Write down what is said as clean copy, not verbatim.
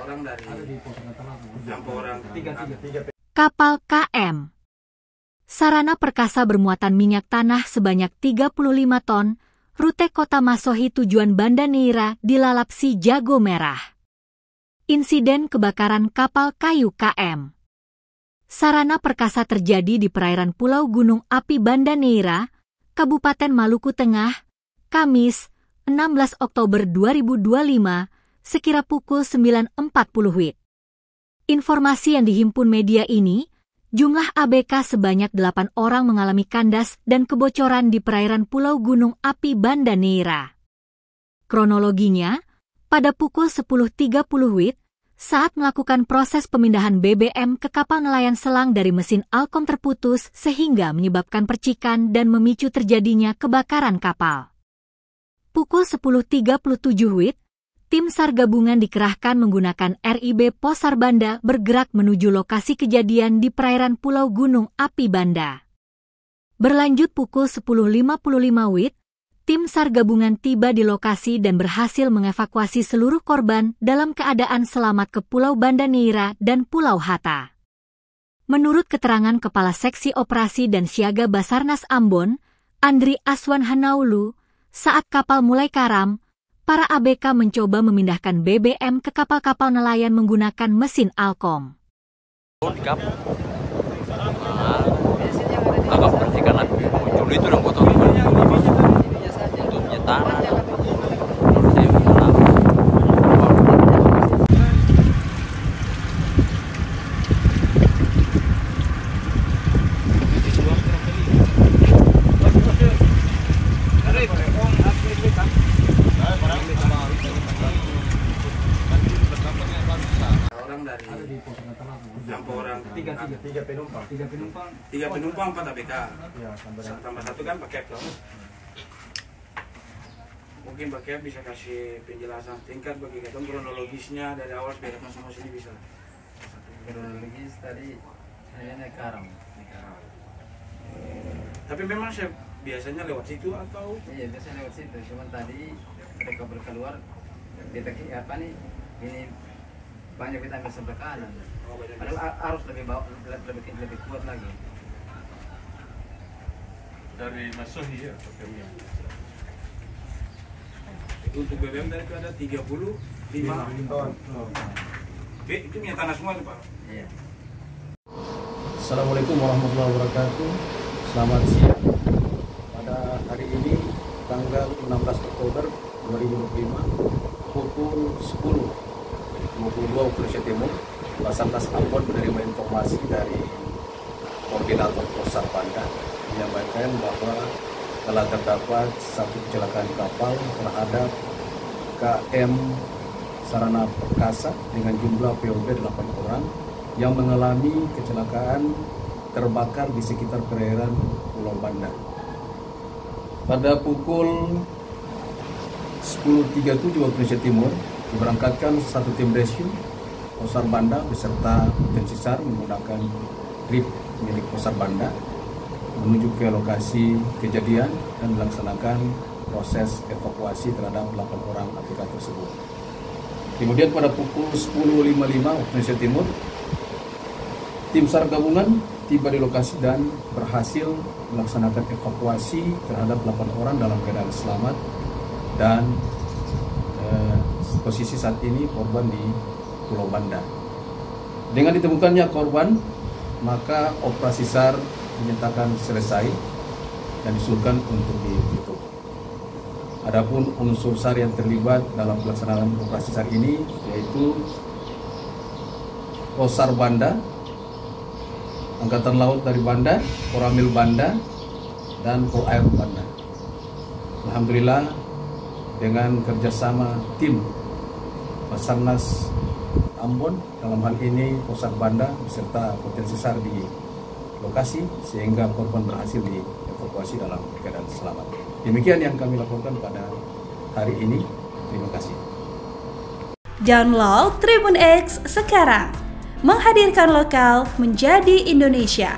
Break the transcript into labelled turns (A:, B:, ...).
A: orang dari 6 orang.
B: Kapal KM Sarana Perkasa bermuatan minyak tanah sebanyak 35 ton, rute Kota Masohi tujuan Banda Neira dilalap si Jago Merah. Insiden kebakaran kapal kayu KM Sarana Perkasa terjadi di perairan Pulau Gunung Api Banda Neira, Kabupaten Maluku Tengah, Kamis, 16 Oktober 2025, sekira pukul 9.40 WIB. Informasi yang dihimpun media ini, jumlah ABK sebanyak 8 orang mengalami kandas dan kebocoran di perairan Pulau Gunung Api Banda Neira. Kronologinya, pada pukul 10.30 WIB, saat melakukan proses pemindahan BBM ke kapal nelayan selang dari mesin Alkom terputus sehingga menyebabkan percikan dan memicu terjadinya kebakaran kapal. Pukul 10.37 WIB, tim SAR gabungan dikerahkan menggunakan RIB Posar Banda bergerak menuju lokasi kejadian di perairan Pulau Gunung Api Banda. Berlanjut pukul 10.55 WIB, tim SAR gabungan tiba di lokasi dan berhasil mengevakuasi seluruh korban dalam keadaan selamat ke Pulau Banda Neira dan Pulau Hatta. Menurut keterangan Kepala Seksi Operasi dan Siaga Basarnas Ambon, Andri Aswan Hanaulu, saat kapal mulai karam, para ABK mencoba memindahkan BBM ke kapal-kapal nelayan menggunakan mesin Alkom.
C: Agak percikan muncul itu dong kotor untuk tanah.
A: Dari 6 orang, 3 penumpang, 4 ABK. Tambah 1 kan pakai toh. Mungkin pakai bisa kasih penjelasan tingkat bagi kita kronologisnya dari awal sampai datang semua sini bisa.
D: Kronologis tadi hanya karam.
A: Tapi memang saya biasanya lewat situ atau?
D: Iya, biasanya lewat situ. Cuman tadi mereka berkeluar deteksi apa nih? Ini banyak kita ambil sebelah kanan. Padahal harus lebih kuat lagi.
E: Dari Masohi ya,
A: Untuk BBM dari itu ada 35 ton. Itu minyak tanah semua itu Pak?
D: Iya.
F: Assalamualaikum warahmatullahi wabarakatuh. Selamat siang. Pada hari ini tanggal 16 Oktober 2025 pukul 10.22 waktu Indonesia Timur, Basarnas Ambon menerima informasi dari Koordinator Posar Banda menyampaikan bahwa telah terdapat satu kecelakaan kapal terhadap KM Sarana Perkasa dengan jumlah POB 8 orang yang mengalami kecelakaan terbakar di sekitar perairan Pulau Banda. Pada pukul 10.37 waktu Indonesia Timur, diberangkatkan satu tim rescue Posar Banda beserta tim SAR menggunakan RIB milik Posar Banda menuju ke lokasi kejadian dan melaksanakan proses evakuasi terhadap 8 orang ABK tersebut. Kemudian pada pukul 10.55 waktu Indonesia Timur, tim SAR gabungan tiba di lokasi dan berhasil melaksanakan evakuasi terhadap 8 orang dalam keadaan selamat dan posisi saat ini korban di Pulau Banda. Dengan ditemukannya korban, maka operasi SAR dinyatakan selesai dan disuruhkan untuk ditutup. Adapun unsur SAR yang terlibat dalam pelaksanaan operasi SAR ini yaitu Posar Banda, Angkatan Laut dari Banda, Koramil Banda, dan Polair Banda. Alhamdulillah dengan kerjasama tim Basarnas Ambon, dalam hal ini Posar Banda beserta potensi SAR di lokasi sehingga korban berhasil dievakuasi dalam keadaan selamat. Demikian yang kami laporkan pada hari ini. Terima kasih.
G: Download Tribun X sekarang, menghadirkan lokal menjadi Indonesia.